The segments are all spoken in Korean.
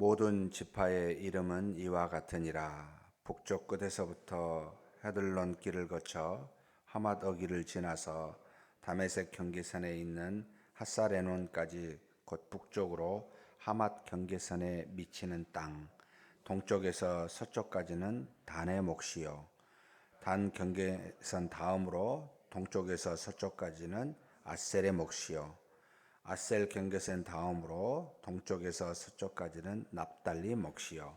모든 지파의 이름은 이와 같으니라. 북쪽 끝에서부터 헤들론 길을 거쳐 하맛 어귀를 지나서 다메섹 경계선에 있는 핫사레논까지 곧 북쪽으로 하맛 경계선에 미치는 땅, 동쪽에서 서쪽까지는 단의 몫이요. 단 경계선 다음으로 동쪽에서 서쪽까지는 아셀의 몫이요. 아셀 경계선 다음으로 동쪽에서 서쪽까지는 납달리 몫이요.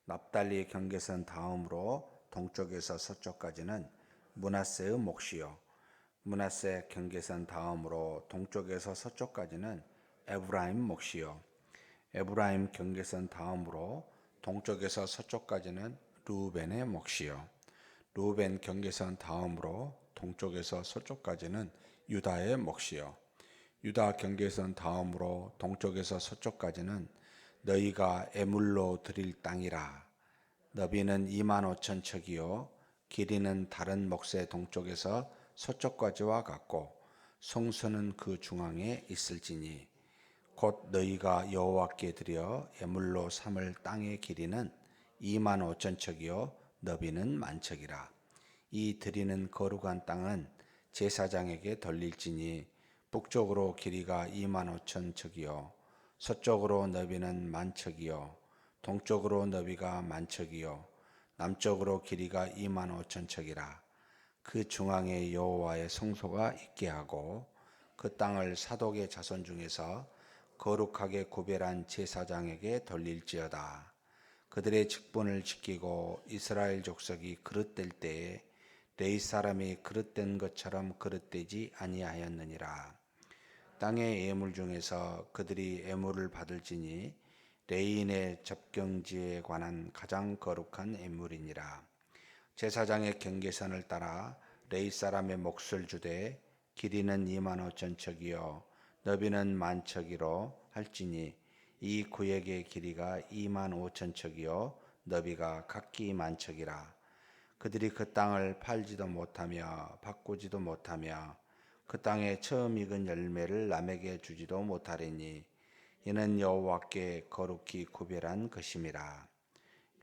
납달리 경계선 다음으로 동쪽에서 서쪽까지는 므낫세의 몫이요. 므낫세 경계선 다음으로 동쪽에서 서쪽까지는 에브라임 몫이요. 에브라임 경계선 다음으로 동쪽에서 서쪽까지는 르우벤의 몫이요. 르우벤 경계선 다음으로 동쪽에서 서쪽까지는 유다의 몫이요. 유다 경계선 다음으로 동쪽에서 서쪽까지는 너희가 애물로 드릴 땅이라. 너비는 25,000척이요 길이는 다른 몫의 동쪽에서 서쪽까지와 같고 성소는 그 중앙에 있을지니 곧 너희가 여호와께 드려 애물로 삼을 땅의 길이는 25,000척이요 너비는 10,000척이라. 이 드리는 거룩한 땅은 제사장에게 돌릴지니 북쪽으로 길이가 25,000척이요 서쪽으로 너비는 10,000척이요 동쪽으로 너비가 10,000척이요 남쪽으로 길이가 25,000척이라. 그 중앙에 여호와의 성소가 있게 하고 그 땅을 사독의 자손 중에서 거룩하게 구별한 제사장에게 돌릴지어다. 그들의 직분을 지키고 이스라엘 족속이 그릇될 때에 레위 사람이 그릇된 것처럼 그릇되지 아니하였느니라. 땅의 예물 중에서 그들이 예물을 받을지니 레위인의 접경지에 관한 가장 거룩한 예물이니라. 제사장의 경계선을 따라 레위 사람의 몫을 주되 길이는 25,000척이요 너비는 10,000척이로 할지니 이 구역의 길이가 25,000척이요 너비가 각기 10,000척이라. 그들이 그 땅을 팔지도 못하며 바꾸지도 못하며 그 땅에 처음 익은 열매를 남에게 주지도 못하리니 이는 여호와께 거룩히 구별한 것임이라.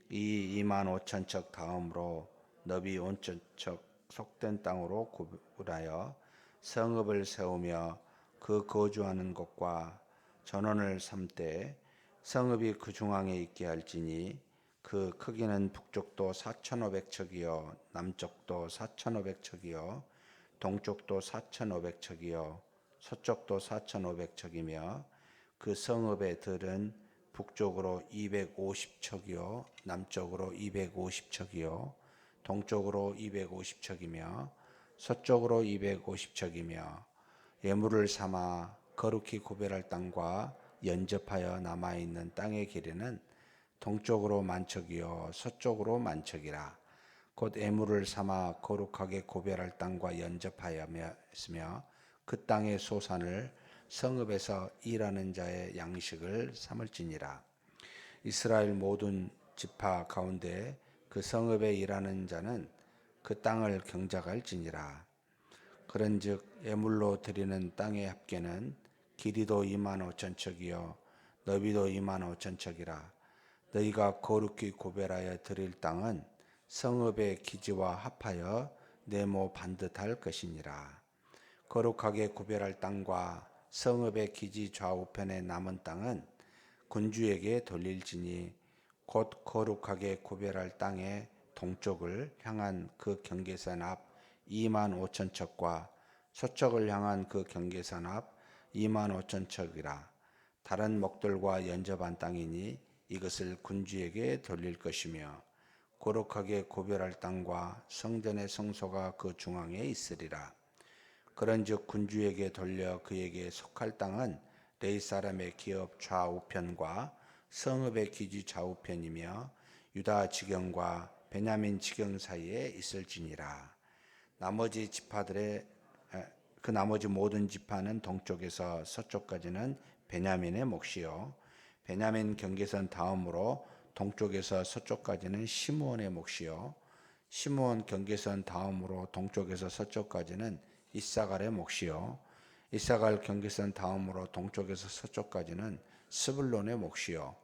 이 25,000척 다음으로 너비 5,000척 속된 땅으로 구분하여 성읍을 세우며 그 거주하는 곳과 전원을 삼되 성읍이 그 중앙에 있게 할지니 그 크기는 북쪽도 4,500척이요 남쪽도 4,500척이요 동쪽도 4,500척이요 서쪽도 4,500척이며 그 성읍의 들은 북쪽으로 250척이요 남쪽으로 250척이요 동쪽으로 250척이며 서쪽으로 250척이며 예물을 삼아 거룩히 구별할 땅과 연접하여 남아있는 땅의 길이는 동쪽으로 10,000척이요 서쪽으로 10,000척이라. 곧 예물을 삼아 거룩하게 구별할 땅과 연접하였으며 그 땅의 소산을 성읍에서 일하는 자의 양식을 삼을지니라. 이스라엘 모든 지파 가운데 그 성읍에 일하는 자는 그 땅을 경작할지니라. 그런즉 예물로 드리는 땅의 합계는 길이도 25,000척이요 너비도 25,000척이라. 너희가 거룩히 구별하여 드릴 땅은 성읍의 기지와 합하여 네모 반듯할 것이니라. 거룩하게 구별할 땅과 성읍의 기지 좌우편에 남은 땅은 군주에게 돌릴지니 곧 거룩하게 구별할 땅의 동쪽을 향한 그 경계선 앞 25,000척과 서쪽을 향한 그 경계선 앞 25,000척이라. 다른 목들과 연접한 땅이니 이것을 군주에게 돌릴 것이며 거룩하게 구별할 땅과 성전의 성소가 그 중앙에 있으리라. 그런즉 군주에게 돌려 그에게 속할 땅은 레위 사람의 기업 좌우편과 성읍의 기지 좌우편이며 유다 지경과 베냐민 지경 사이에 있을지니라. 나머지 지파들의 그 나머지 모든 지파는 동쪽에서 서쪽까지는 베냐민의 몫이요 베냐민 경계선 다음으로 동쪽에서 서쪽까지는 시므온의 몫이요 시므온 경계선 다음으로 동쪽에서 서쪽까지는 이사갈의 몫이요 이사갈 경계선 다음으로 동쪽에서 서쪽까지는 스불론의 몫이요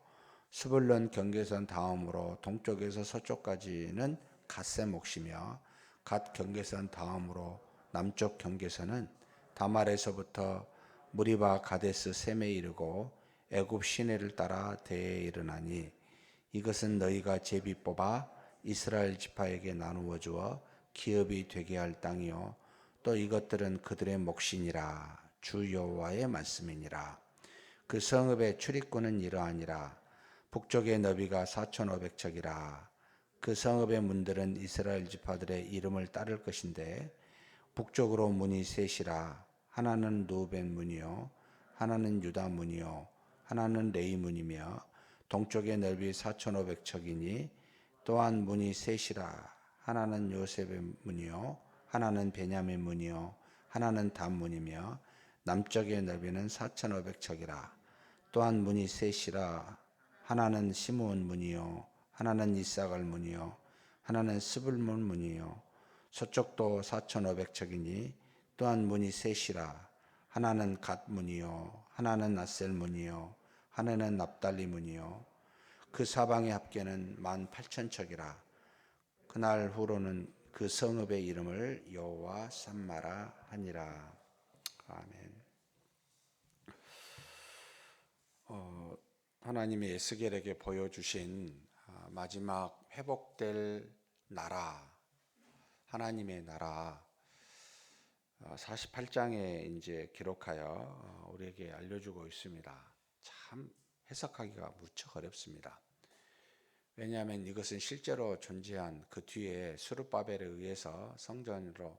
스불론 경계선 다음으로 동쪽에서 서쪽까지는 갓의 몫이며 갓 경계선 다음으로 남쪽 경계선은 다말에서부터 무리바 가데스 셈에 이르고 애굽 시내를 따라 대에 이르나니 이것은 너희가 제비 뽑아 이스라엘 지파에게 나누어 주어 기업이 되게 할 땅이요 또 이것들은 그들의 몫이니라. 주 여호와의 말씀이니라. 그 성읍의 출입구는 이러하니라. 북쪽의 너비가 4,500척이라. 그 성읍의 문들은 이스라엘 지파들의 이름을 따를 것인데 북쪽으로 문이 셋이라. 하나는 루벤 문이요 하나는 유다 문이요 하나는 레위 문이며 동쪽의 넓이 4,500척이니 또한 문이 셋이라. 하나는 요셉의 문이요 하나는 베냐민 문이요 하나는 단 문이며 남쪽의 넓이는 4,500척이라. 또한 문이 셋이라. 하나는 시므온 문이요 하나는 이사갈 문이요 하나는 스불문 문이요 서쪽도 4,500척이니 또한 문이 셋이라. 하나는 갓 문이요 하나는 아셀 문이요 하나는 납달리 문이요 그 사방의 합계는 18,000척이라. 그날 후로는 그 성읍의 이름을 여호와 삼마라 하니라. 아멘. 하나님이 에스겔에게 보여주신 마지막 회복될 나라, 하나님의 나라 48장에 이제 기록하여 우리에게 알려주고 있습니다. 참 해석하기가 무척 어렵습니다. 왜냐하면 이것은 실제로 존재한 그 뒤에 스룹바벨에 의해서 성전으로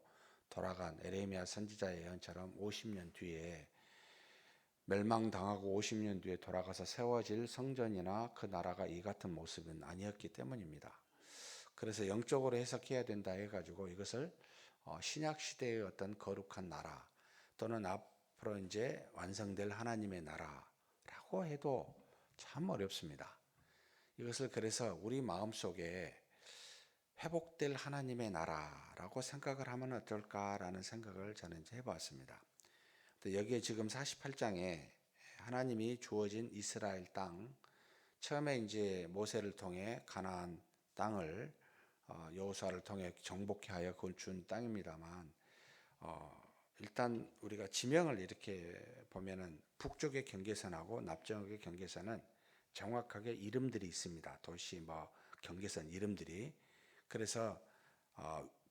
돌아간 에레미야 선지자의 예언처럼 50년 뒤에 멸망당하고 50년 뒤에 돌아가서 세워질 성전이나 그 나라가 이 같은 모습은 아니었기 때문입니다. 그래서 영적으로 해석해야 된다 해가지고 이것을 신약 시대의 어떤 거룩한 나라 또는 앞으로 이제 완성될 하나님의 나라라고 해도 참 어렵습니다. 이것을 그래서 우리 마음속에 회복될 하나님의 나라라고 생각을 하면 어떨까라는 생각을 저는 이제 해봤습니다. 여기에 지금 48장에 하나님이 주어진 이스라엘 땅, 처음에 이제 모세를 통해 가나안 땅을 여호수아를 통해 정복해 하여 그걸 준 땅입니다만 일단 우리가 지명을 이렇게 보면은 북쪽의 경계선하고 남쪽의 경계선은 정확하게 이름들이 있습니다. 도시 경계선 이름들이. 그래서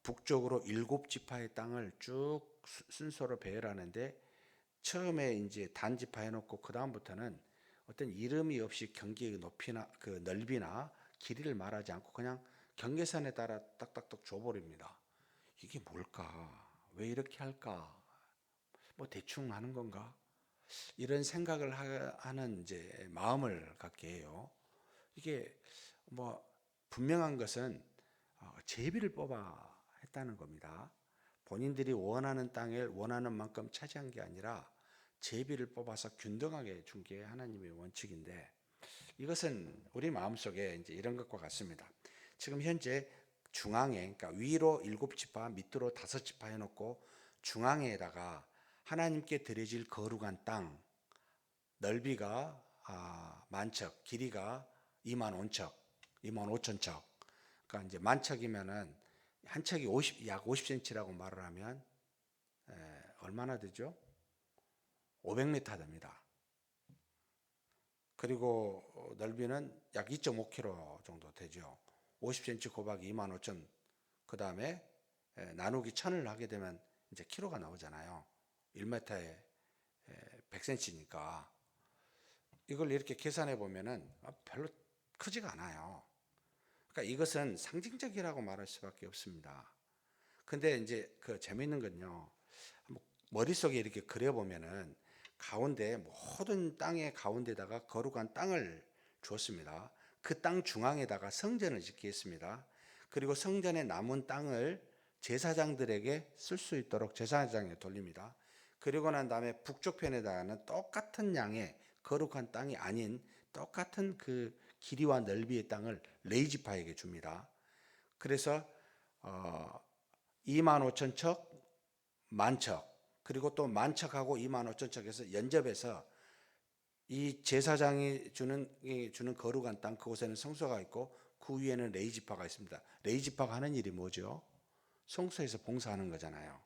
북쪽으로 7지파의 땅을 쭉 순서로 배열하는데 처음에 이제 단지파 해놓고 그 다음부터는 어떤 이름이 없이 경계의 높이나 그 넓이나 길이를 말하지 않고 그냥 경계선에 따라 딱딱딱 줘버립니다. 이게 뭘까? 왜 이렇게 할까? 대충 하는 건가? 이런 생각을 하는 이제 마음을 갖게 해요. 이게 분명한 것은 제비를 뽑아 했다는 겁니다. 본인들이 원하는 땅을 원하는 만큼 차지한 게 아니라 제비를 뽑아서 균등하게 준 게 하나님의 원칙인데 이것은 우리 마음속에 이제 이런 것과 같습니다. 지금 현재 중앙에 그러니까 위로 7지파 밑으로 5지파 해놓고 중앙에다가 하나님께 드려질 거룩한 땅 넓이가 10,000척 길이가 25,000척 25,000척 그러니까 이제 10,000척이면은 한 척이 약 50cm라고 말을 하면 얼마나 되죠? 500m 됩니다. 그리고 넓이는 약 2.5km 정도 되죠. 50cm 곱하기 25,000 그 다음에 나누기 1000을 하게 되면 이제 키로가 나오잖아요. 1m에 100cm니까 이걸 이렇게 계산해 보면은 별로 크지가 않아요. 그러니까 이것은 상징적이라고 말할 수밖에 없습니다. 근데 이제 그 재미있는 건요. 머릿속에 이렇게 그려보면은 가운데 모든 땅의 가운데다가 거룩한 땅을 주었습니다. 그 땅 중앙에다가 성전을 짓게 했습니다. 그리고 성전에 남은 땅을 제사장들에게 쓸 수 있도록 제사장에 돌립니다. 그리고 난 다음에 북쪽 편에다가는 똑같은 양의 거룩한 땅이 아닌 똑같은 그 길이와 넓이의 땅을 레이지파에게 줍니다. 그래서 25,000척, 만척 그리고 또 만척하고 25,000척에서 연접해서 이 제사장이 주는 거룩한 땅, 그곳에는 성소가 있고 그 위에는 레위지파가 있습니다. 레위지파가 하는 일이 뭐죠? 성소에서 봉사하는 거잖아요.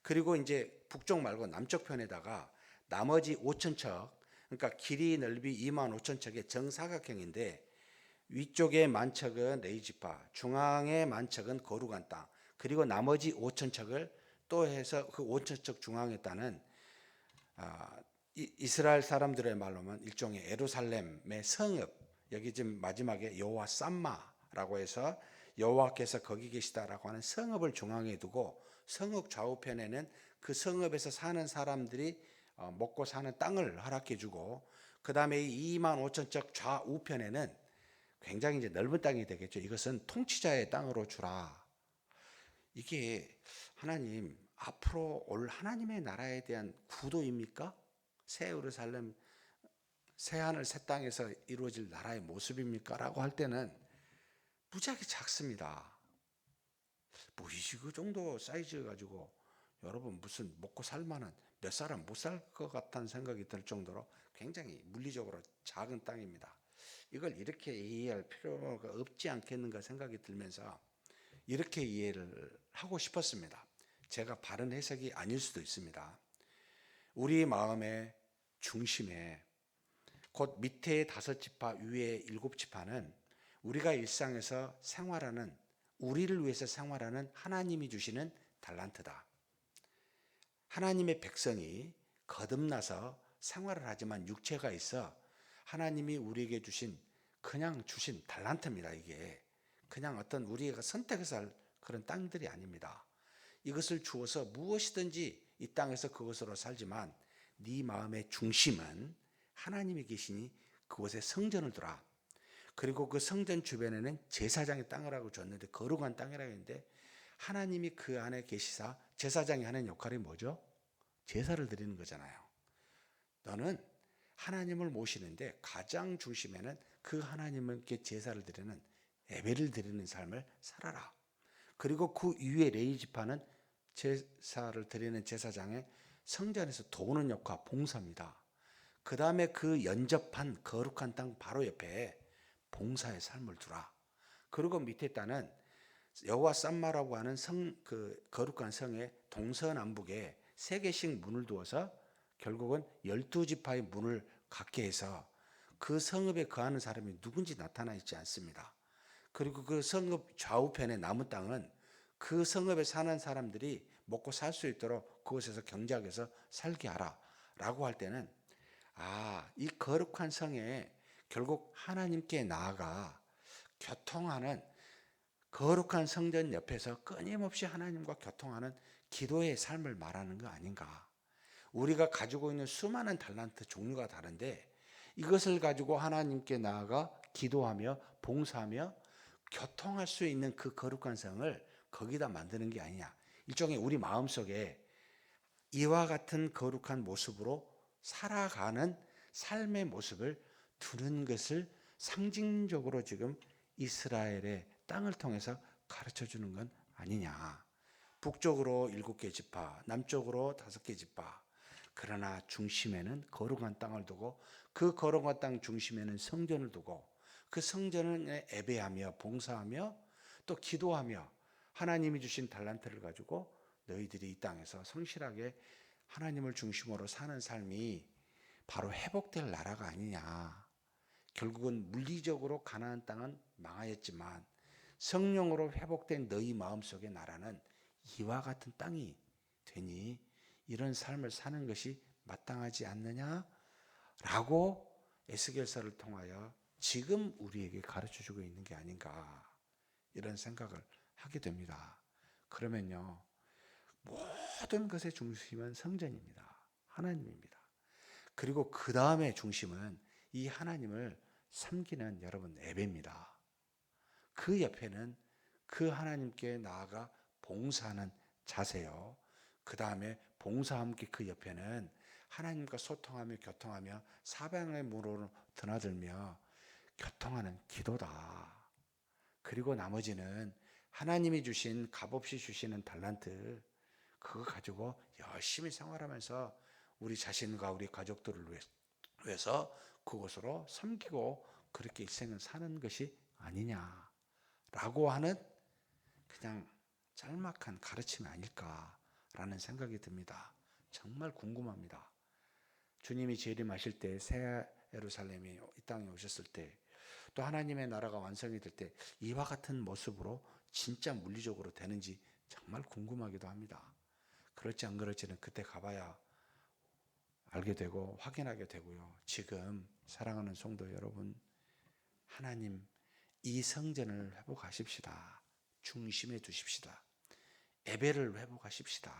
그리고 이제 북쪽 말고 남쪽 편에다가 나머지 5천 척, 그러니까 길이 넓이 2만 5천 척의 정사각형인데 위쪽에 만척은 레위지파, 중앙에 만척은 거룩한 땅, 그리고 나머지 5천 척을 또 해서 그 5천 척 중앙에 따는 이스라엘 사람들의 말로는 일종의 예루살렘의 성읍, 여기 지금 마지막에 여호와 삼마라고 해서 여호와께서 거기 계시다라고 하는 성읍을 중앙에 두고 성읍 좌우편에는 그 성읍에서 사는 사람들이 먹고 사는 땅을 허락해 주고, 그 다음에 2만 5천 척 좌우편에는 굉장히 이제 넓은 땅이 되겠죠. 이것은 통치자의 땅으로 주라. 이게 하나님 앞으로 올 하나님의 나라에 대한 구도입니까? 새 예루살렘, 새 하늘 새 땅에서 이루어질 나라의 모습입니까? 라고 할 때는 무지하게 작습니다. 뭐 이 정도 사이즈 가지고 여러분 무슨 먹고 살만한 몇 사람 못 살 것 같다는 생각이 들 정도로 굉장히 물리적으로 작은 땅입니다. 이걸 이렇게 이해할 필요가 없지 않겠는가 생각이 들면서 이렇게 이해를 하고 싶었습니다. 제가 바른 해석이 아닐 수도 있습니다. 우리 마음의 중심에 곧 밑에 5지파 위에 7지파는 우리가 일상에서 생활하는, 우리를 위해서 생활하는 하나님이 주시는 달란트다. 하나님의 백성이 거듭나서 생활을 하지만 육체가 있어 하나님이 우리에게 그냥 주신 달란트입니다. 이게 그냥 어떤 우리가 선택해서 할 그런 땅들이 아닙니다. 이것을 주어서 무엇이든지 이 땅에서 그것으로 살지만 네 마음의 중심은 하나님이 계시니 그곳에 성전을 두라. 그리고 그 성전 주변에는 제사장의 땅이라고 줬는데, 거룩한 땅이라고 했는데, 하나님이 그 안에 계시사 제사장이 하는 역할이 뭐죠? 제사를 드리는 거잖아요. 너는 하나님을 모시는데 가장 중심에는 그 하나님께 제사를 드리는, 예배를 드리는 삶을 살아라. 그리고 그 위에 레위지파는 제사를 드리는 제사장의 성전에서 도우는 역할, 봉사입니다. 그 다음에 그 연접한 거룩한 땅 바로 옆에 봉사의 삶을 두라. 그리고 밑에 땅은 여호와 삼마라고 하는 그 거룩한 성의 동서남북에 3개씩 문을 두어서 결국은 12지파의 문을 갖게 해서 그 성읍에 거하는 사람이 누군지 나타나 있지 않습니다. 그리고 그 성읍 좌우편의 남은 땅은 그 성읍에 사는 사람들이 먹고 살 수 있도록 그곳에서 경작해서 살게 하라 라고 할 때는, 이 거룩한 성에 결국 하나님께 나아가 교통하는, 거룩한 성전 옆에서 끊임없이 하나님과 교통하는 기도의 삶을 말하는 거 아닌가. 우리가 가지고 있는 수많은 달란트 종류가 다른데 이것을 가지고 하나님께 나아가 기도하며 봉사하며 교통할 수 있는 그 거룩한 성을 거기다 만드는 게 아니냐. 일종의 우리 마음속에 이와 같은 거룩한 모습으로 살아가는 삶의 모습을 두는 것을 상징적으로 지금 이스라엘의 땅을 통해서 가르쳐 주는 건 아니냐. 북쪽으로 7개 지파, 남쪽으로 5개 지파. 그러나 중심에는 거룩한 땅을 두고 그 거룩한 땅 중심에는 성전을 두고 그 성전을 예배하며 봉사하며 또 기도하며 하나님이 주신 달란트를 가지고 너희들이 이 땅에서 성실하게 하나님을 중심으로 사는 삶이 바로 회복될 나라가 아니냐. 결국은 물리적으로 가나안 땅은 망하였지만 성령으로 회복된 너희 마음속의 나라는 이와 같은 땅이 되니 이런 삶을 사는 것이 마땅하지 않느냐라고 에스겔서를 통하여 지금 우리에게 가르쳐주고 있는 게 아닌가, 이런 생각을 하게 됩니다. 그러면요, 모든 것의 중심은 성전입니다. 하나님입니다. 그리고 그 다음에 중심은 이 하나님을 섬기는 여러분 예배입니다. 그 옆에는 그 하나님께 나아가 봉사하는 자세요. 그 다음에 봉사와 함께 그 옆에는 하나님과 소통하며 교통하며 사방의 문으로 드나들며 교통하는 기도다. 그리고 나머지는 하나님이 주신, 값없이 주시는 달란트, 그거 가지고 열심히 생활하면서 우리 자신과 우리 가족들을 위해 그래서 그곳으로 섬기고 그렇게 일생을 사는 것이 아니냐라고 하는 그냥 짤막한 가르침이 아닐까라는 생각이 듭니다. 정말 궁금합니다. 주님이 재림하실 때 새 예루살렘이 이 땅에 오셨을 때 또 하나님의 나라가 완성이 될 때 이와 같은 모습으로 진짜 물리적으로 되는지 정말 궁금하기도 합니다. 그럴지 안 그럴지는 그때 가봐야 알게 되고 확인하게 되고요. 지금 사랑하는 성도 여러분, 하나님 이 성전을 회복하십시다. 중심에 두십시다. 예배를 회복하십시다.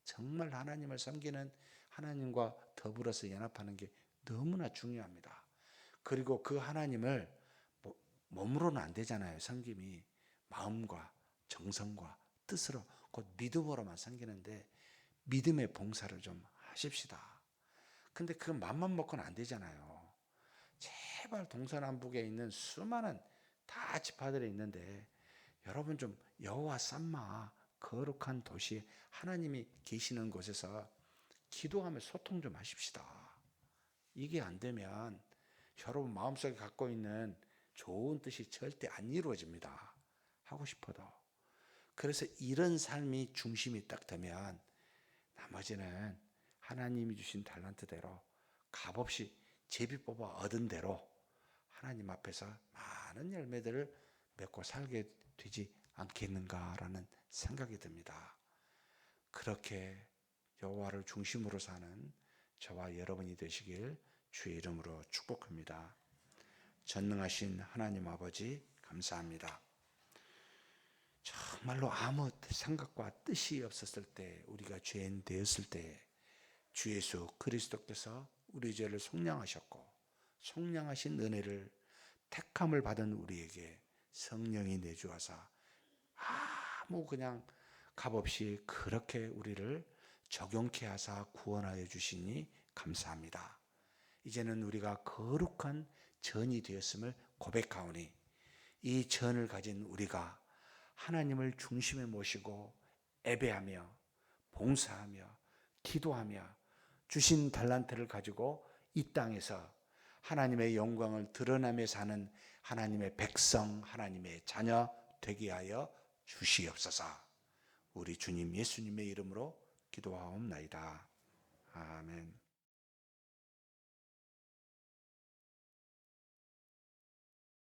정말 하나님을 섬기는 하나님과 더불어서 연합하는 게 너무나 중요합니다. 그리고 그 하나님을 몸으로는 안 되잖아요. 섬김이 마음과 정성과 뜻으로 곧 믿음으로만 섬기는데 믿음의 봉사를 좀 하십시다. 근데 그 맘만 먹고는 안 되잖아요. 제발 동서남북에 있는 수많은 다 지파들이 있는데 여러분 좀 여호와 삼마 거룩한 도시 하나님이 계시는 곳에서 기도하며 소통 좀 하십시다. 이게 안 되면 여러분 마음속에 갖고 있는 좋은 뜻이 절대 안 이루어집니다. 하고 싶어도. 그래서 이런 삶이 중심이 딱 되면 나머지는 하나님이 주신 달란트대로 값없이 제비 뽑아 얻은 대로 하나님 앞에서 많은 열매들을 맺고 살게 되지 않겠는가라는 생각이 듭니다. 그렇게 여호와를 중심으로 사는 저와 여러분이 되시길 주의 이름으로 축복합니다. 전능하신 하나님 아버지 감사합니다. 정말로 아무 생각과 뜻이 없었을 때 우리가 죄인 되었을 때 주 예수 그리스도께서 우리 죄를 속량하셨고 속량하신 은혜를 택함을 받은 우리에게 성령이 내주하사 아무 그냥 값없이 그렇게 우리를 적용케 하사 구원하여 주시니 감사합니다. 이제는 우리가 거룩한 전이 되었음을 고백하오니 이 전을 가진 우리가 하나님을 중심에 모시고 예배하며 봉사하며 기도하며 주신 달란트를 가지고 이 땅에서 하나님의 영광을 드러내며 사는 하나님의 백성, 하나님의 자녀 되게 하여 주시옵소서. 우리 주님 예수님의 이름으로 기도하옵나이다. 아멘.